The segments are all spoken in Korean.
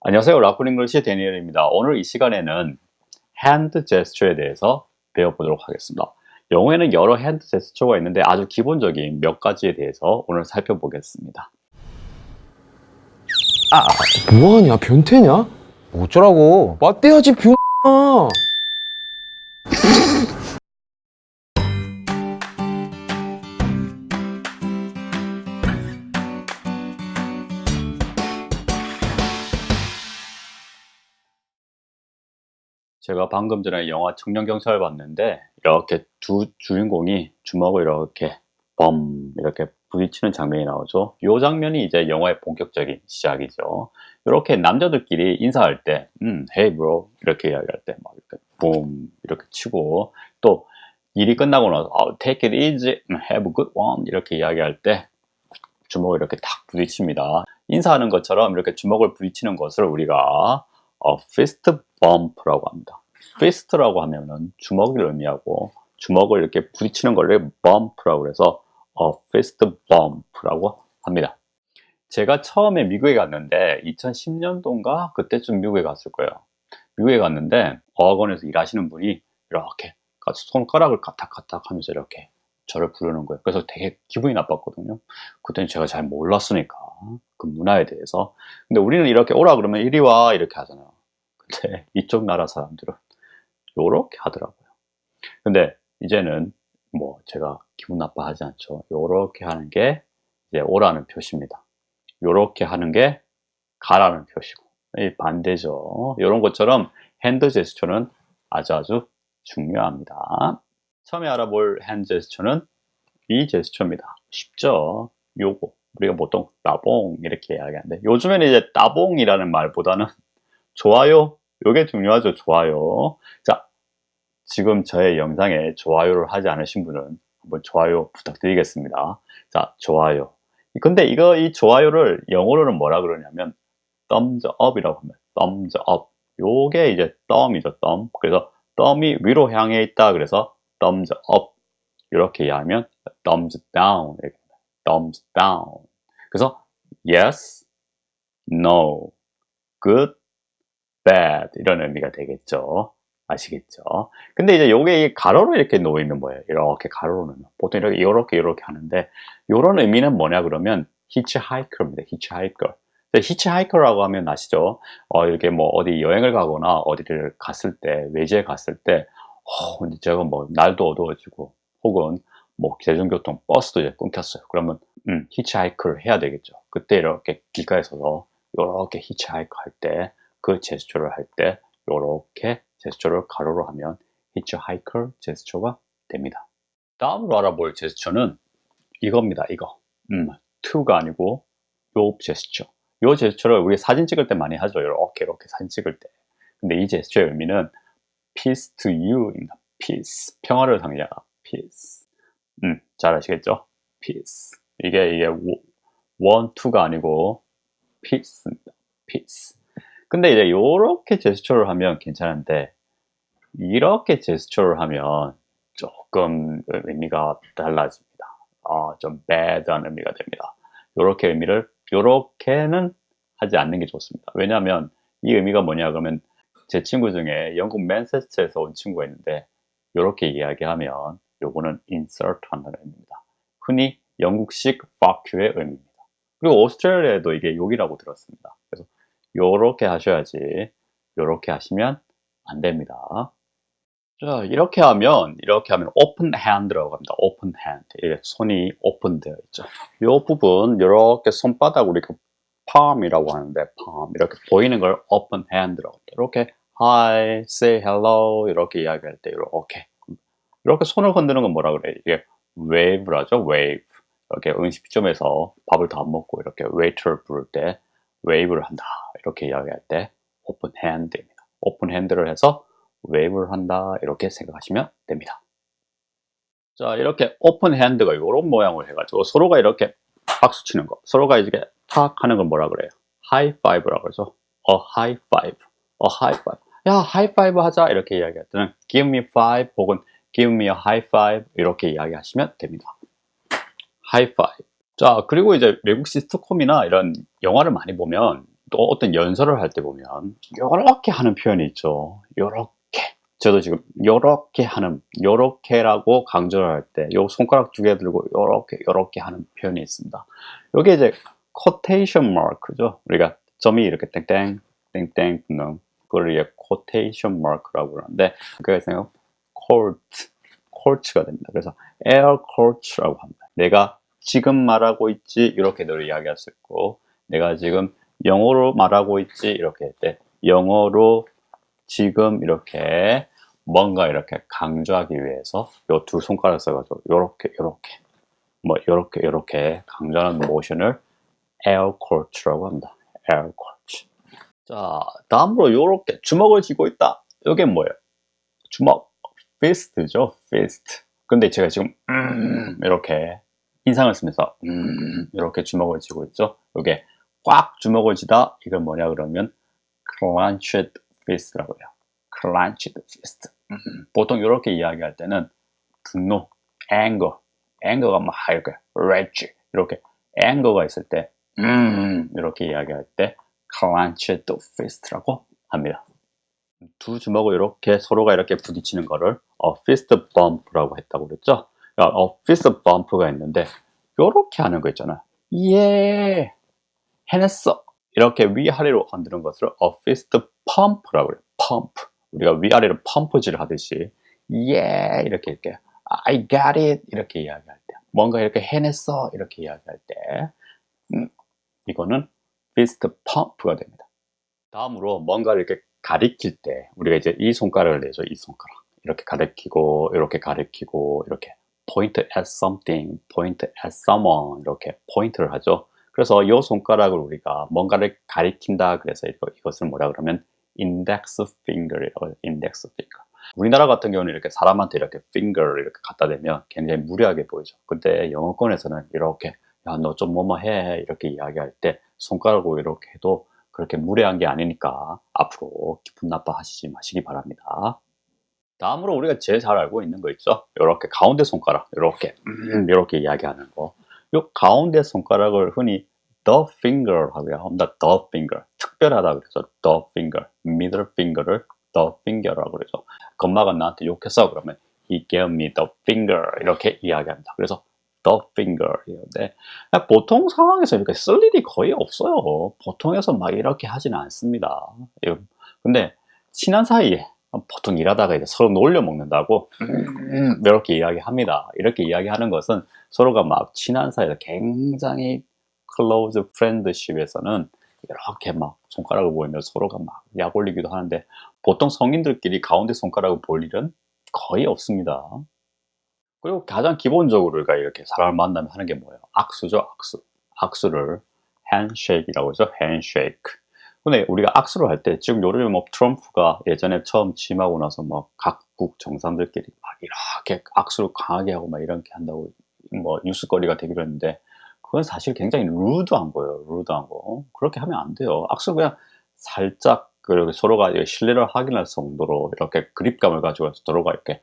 안녕하세요. 라쿠링글리시 데니엘입니다. 오늘 이 시간에는 핸드 제스처에 대해서 배워보도록 하겠습니다. 영어에는 여러 핸드 제스처가 있는데 아주 기본적인 몇 가지에 대해서 오늘 살펴보겠습니다. 뭐하냐? 변태냐? 어쩌라고? 맞대야지 병아. 제가 방금 전에 영화 청년경찰을 봤는데 이렇게 두 주인공이 주먹을 이렇게 이렇게 부딪히는 장면이 나오죠. 이 장면이 이제 영화의 본격적인 시작이죠. 이렇게 남자들끼리 인사할 때 hey bro 이렇게 이야기할 때 막 이렇게 이렇게 치고, 또 일이 끝나고 나서 take it easy, have a good one 이렇게 이야기할 때 주먹을 이렇게 탁 부딪힙니다. 인사하는 것처럼 이렇게 주먹을 부딪히는 것을 우리가 fist bump라고 합니다. fist라고 하면은 주먹을 의미하고, 주먹을 이렇게 부딪히는 걸 bump라고 해서 fist bump라고 합니다. 제가 처음에 미국에 갔는데 2010년도인가 그때쯤 미국에 갔을 거예요. 미국에 갔는데 어학원에서 일하시는 분이 이렇게 손가락을 까딱까딱 하면서 이렇게 저를 부르는 거예요. 그래서 되게 기분이 나빴거든요. 그때는 제가 잘 몰랐으니까 그 문화에 대해서. 근데 우리는 이렇게 오라 그러면 이리 와 이렇게 하잖아요. 근데 이쪽 나라 사람들은 요렇게 하더라고요. 근데 이제는 뭐 제가 기분 나빠하지 않죠. 요렇게 하는 게 이제 오라는 표시입니다. 요렇게 하는 게 가라는 표시고, 이 반대죠. 이런 것처럼 핸드 제스처는 아주 중요합니다. 처음에 알아볼 핸드 제스처는 이 제스처입니다. 쉽죠? 요거 우리가 보통 따봉 이렇게 이야기하는데, 요즘에는 이제 따봉이라는 말보다는 좋아요, 요게 중요하죠. 좋아요. 자, 지금 저의 영상에 좋아요를 하지 않으신 분은 한번 좋아요 부탁드리겠습니다. 자, 좋아요. 근데 이 좋아요를 영어로는 뭐라 그러냐면 thumbs up이라고 합니다. thumbs up. 요게 이제 thumb이죠. thumb. 그래서 thumb이 위로 향해 있다. 그래서 thumbs up. 이렇게 이해하면 thumbs down. thumbs down. 그래서 yes, no, good, bad 이런 의미가 되겠죠. 아시겠죠? 근데 이제 요게 가로로 이렇게 놓이면 뭐예요? 이렇게 가로로 놓으면 보통 이렇게 하는데, 요런 의미는 뭐냐 그러면 hitchhiker입니다. hitchhiker. 히치하이커라고 하면 아시죠? 이렇게 뭐 어디 여행을 가거나 어디를 갔을 때, 외지에 갔을 때, 근데 제가 뭐 날도 어두워지고 혹은 뭐 대중교통 버스도 이제 끊겼어요. 그러면 히치하이크를 해야 되겠죠. 그때 이렇게 길가에 서서 이렇게 히치하이크 할 때, 그 제스처를 할 때 이렇게 제스처를 가로로 하면 히치하이커 제스처가 됩니다. 다음으로 알아볼 제스처는 이겁니다. 이거 to가 아니고 요 제스처. 요 제스처를 우리 사진 찍을 때 많이 하죠. 이렇게 사진 찍을 때. 근데 이 제스처의 의미는 peace to you입니다. peace. 평화를 상징하다. peace. 잘 아시겠죠? peace. 이게 one, two가 아니고 peace입니다. peace. 근데 이제 요렇게 제스처를 하면 괜찮은데, 이렇게 제스처를 하면 조금 의미가 달라집니다. 좀 bad한 의미가 됩니다. 요렇게 의미를, 요렇게는 하지 않는 게 좋습니다. 왜냐하면 이 의미가 뭐냐 그러면, 제 친구 중에 영국 맨체스터에서 온 친구가 있는데 요렇게 이야기하면 요거는 insert 한다는 의미입니다. 흔히 영국식 fuck you의 의미입니다. 그리고 오스트레일리아에도 이게 욕이라고 들었습니다. 그래서 요렇게 하셔야지, 요렇게 하시면 안 됩니다. 자, 이렇게 하면 open hand라고 합니다. open hand. 이게 손이 오픈되어 있죠. 이 부분, 이렇게 손바닥 우리가 palm이라고 하는데, palm 이렇게 보이는 걸 open hand라고 합니다. 이렇게 hi, say hello 이렇게 이야기할 때 이렇게 손을 흔드는 건 뭐라 그래요? 이게 wave라죠. wave. 이렇게 음식점에서 밥을 다 안 먹고 이렇게 waiter를 부를 때 wave를 한다 이렇게 이야기할 때 open hand입니다. open hand를 해서 웨이브를 한다 이렇게 생각하시면 됩니다. 자, 이렇게 오픈 핸드가 이런 모양을 해가지고 서로가 이렇게 박수 치는 거, 서로가 이렇게 탁 하는 걸 뭐라 그래요? 하이파이브라고 그러죠. 하이파이브, 하이파이브. 야, 하이파이브 하자 이렇게 이야기할 때는 give me five 혹은 give me a high five 이렇게 이야기하시면 됩니다. 하이파이브. 자, 그리고 이제 외국 시트콤이나 이런 영화를 많이 보면 또 어떤 연설을 할 때 보면 요렇게 하는 표현이 있죠. 요렇게. 저도 지금 요렇게 하는, 요렇게라고 강조를 할 때 요 손가락 두 개 들고 요렇게 하는 표현이 있습니다. 요게 이제 quotation mark죠. 우리가 점이 이렇게 땡땡 땡땡 붙는 그걸 이제 quotation mark라고 그러는데 그래서 quote가 됩니다. 그래서 air quotes라고 합니다. 내가 지금 말하고 있지 이렇게 늘 이야기할 수 있고, 내가 지금 영어로 말하고 있지 이렇게 할 때 영어로 지금 이렇게 뭔가 이렇게 강조하기 위해서 요 두 손가락 써가지고 요렇게 강조하는 모션을 air quotes라고 합니다. air quotes. 자, 다음으로 요렇게 주먹을 쥐고 있다. 이게 뭐예요? 주먹, fist죠, fist. 근데 제가 지금 이렇게 인상을 쓰면서 이렇게 주먹을 쥐고 있죠. 이게 꽉 주먹을 쥐다. 이건 뭐냐 그러면 clenched fist라고 해요. clenched fist. 보통 이렇게 이야기할 때는 분노, anger가 막 이렇게 rage 이렇게 anger가 있을 때 이렇게 이야기할 때 clenched fist라고 합니다. 두 주먹을 이렇게 서로가 이렇게 부딪히는 거를 fist bump라고 했다고 그랬죠. fist bump가 있는데 이렇게 하는 거 있잖아요. 예, 해냈어. 이렇게 위아래로 흔드는 것을 fist pump라고 그래요. pump. 우리가 위아래로 펌프질 하듯이 예 이렇게 I got it 이렇게 이야기할 때, 뭔가 이렇게 해냈어 이렇게 이야기할 때 이거는 fist pump가 됩니다. 다음으로 뭔가를 이렇게 가리킬 때 우리가 이제 이 손가락을 내죠. 이 손가락 이렇게 가리키고 이렇게 가리키고 이렇게 point at something, point at someone 이렇게 포인트를 하죠. 그래서 이 손가락을 우리가 뭔가를 가리킨다 그래서 이것을 뭐라 그러면 index finger이라고 해요. index finger. 우리나라 같은 경우는 이렇게 사람한테 이렇게 finger를 이렇게 갖다 대면 굉장히 무례하게 보이죠. 근데 영어권에서는 이렇게 야, 너 좀 뭐뭐 해 이렇게 이야기할 때 손가락으로 이렇게 해도 그렇게 무례한 게 아니니까 앞으로 기분 나빠하시지 마시기 바랍니다. 다음으로 우리가 제일 잘 알고 있는 거 있죠? 이렇게 가운데 손가락 이렇게 이야기하는 거. 이 가운데 손가락을 흔히 the finger 하고요. 합니다. the finger. 특별하다 그래서 the finger. middle finger를 the finger라고 그러죠. 건마가 나한테 욕했어 그러면 he gave me the finger 이렇게 이야기합니다. 그래서 the finger인데 보통 상황에서 이렇게 쓸 일이 거의 없어요. 보통에서 막 이렇게 하지는 않습니다. 근데 친한 사이에 보통 일하다가 이제 서로 놀려 먹는다고 이렇게 이야기합니다. 이렇게 이야기하는 것은 서로가 막 친한 사이에서 굉장히 close friendship에서는 이렇게 막 손가락을 보이면 서로가 막 약 올리기도 하는데 보통 성인들끼리 가운데 손가락을 볼 일은 거의 없습니다. 그리고 가장 기본적으로 우리가 이렇게 사람을 만나면 하는 게 뭐예요? 악수죠, 악수. 악수를 handshake이라고 하죠, handshake. 근데 우리가 악수를 할 때 지금 요즘에 뭐 트럼프가 예전에 처음 취임하고 나서 뭐 각국 정상들끼리 막 이렇게 악수를 강하게 하고 막 이렇게 한다고 뭐 뉴스거리가 되기로 했는데 그건 사실 굉장히 루드한 거예요. 루드한 거. 그렇게 하면 안 돼요. 악수 그냥 살짝 그리고 서로가 신뢰를 확인할 정도로 이렇게 그립감을 가지고 서로가 이렇게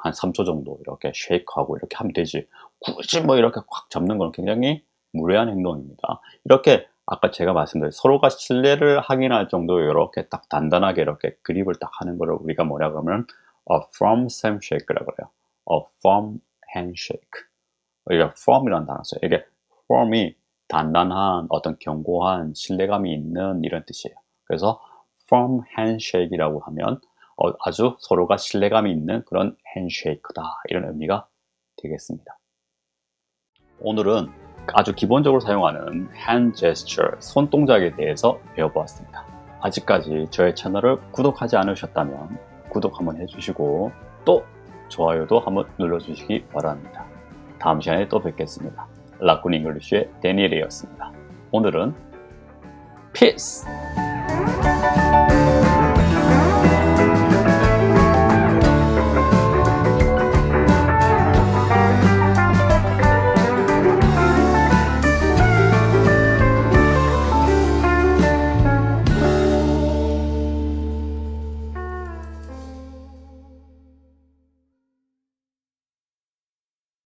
한 3초 정도 이렇게 쉐이크하고 이렇게 하면 되지. 굳이 뭐 이렇게 꽉 잡는 건 굉장히 무례한 행동입니다. 이렇게 아까 제가 말씀드린 서로가 신뢰를 확인할 정도로 이렇게 딱 단단하게 이렇게 그립을 딱 하는 거를 우리가 뭐라 그러면 a firm handshake라고 그래요. a firm handshake. 우리가 firm이라는 단어 써요. 이게 firm이 단단한 어떤 견고한 신뢰감이 있는 이런 뜻이에요. 그래서 firm handshake이라고 하면 아주 서로가 신뢰감이 있는 그런 핸쉐이크다 이런 의미가 되겠습니다. 오늘은 아주 기본적으로 사용하는 hand gesture, 손동작에 대해서 배워보았습니다. 아직까지 저의 채널을 구독하지 않으셨다면 구독 한번 해주시고 또 좋아요도 한번 눌러주시기 바랍니다. 다음 시간에 또 뵙겠습니다. 라쿤 잉글리쉬의 데니엘이었습니다. 오늘은 peace!